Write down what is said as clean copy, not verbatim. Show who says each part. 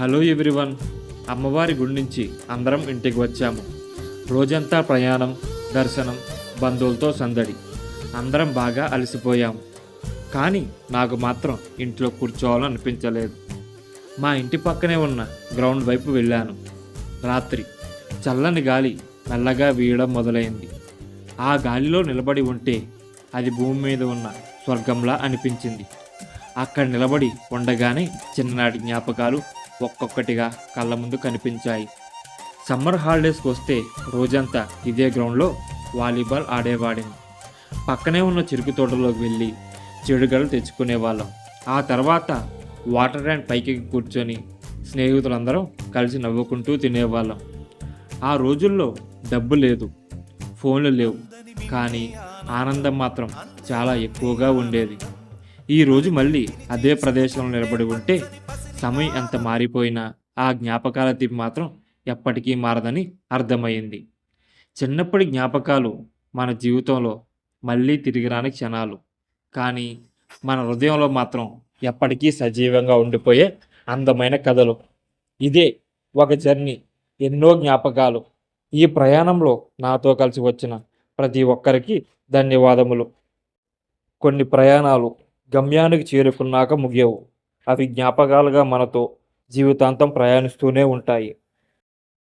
Speaker 1: Hello everyone. అమ్మవారి గుడి నుంచి అందరం ఇంటికి వచ్చాము. రోజంతా ప్రయాణం, దర్శనం, బంధువులతో సందడి. అందరం బాగా అలసిపోయాము. కానీ నాకు మాత్రం ఇంట్లో కూర్చోవాలని అనిపించలేదు. మా ఇంటి పక్కనే ఉన్న గ్రౌండ్ వైపు వెళ్ళాను. రాత్రి చల్లని గాలి మెల్లగా వీయడం మొదలైంది. ఆ గాలిలో నిలబడి ఉంటే అది భూమి మీద ఉన్న స్వర్గంలా అనిపించింది. అక్కడ నిలబడి ఉండగానే చిన్ననాటి జ్ఞాపకాలు ఒక్కొక్కటిగా కళ్ళ ముందు కనిపించాయి. సమ్మర్ హాలిడేస్కి వస్తే రోజంతా ఇదే గ్రౌండ్లో వాలీబాల్ ఆడేవాడిని. పక్కనే ఉన్న చెరుకు తోటలోకి వెళ్ళి చెడుగలు తెచ్చుకునేవాళ్ళం. ఆ తర్వాత వాటర్ ట్యాంక్ పైకి కూర్చొని స్నేహితులందరం కలిసి నవ్వుకుంటూ తినేవాళ్ళం. ఆ రోజుల్లో డబ్బు లేదు, ఫోన్లు లేవు, కానీ ఆనందం మాత్రం చాలా ఎక్కువగా ఉండేది. ఈరోజు మళ్ళీ అదే ప్రదేశంలో నిలబడి ఉంటే సమయం ఎంత మారిపోయినా ఆ జ్ఞాపకాల తీపి మాత్రం ఎప్పటికీ మారదని అర్థమైంది. చిన్నప్పటి జ్ఞాపకాలు మన జీవితంలో మళ్ళీ తిరిగి రాని క్షణాలు, కానీ మన హృదయంలో మాత్రం ఎప్పటికీ సజీవంగా ఉండిపోయే అందమైన కథలు. ఇదే ఒక జర్నీ, ఎన్నో జ్ఞాపకాలు. ఈ ప్రయాణంలో నాతో కలిసి వచ్చిన ప్రతి ఒక్కరికి ధన్యవాదములు. కొన్ని ప్రయాణాలు గమ్యానికి చేరుకున్నాక ముగియవు. అవి జ్ఞాపకాలుగా మనతో జీవితాంతం ప్రయాణిస్తూనే ఉంటాయి.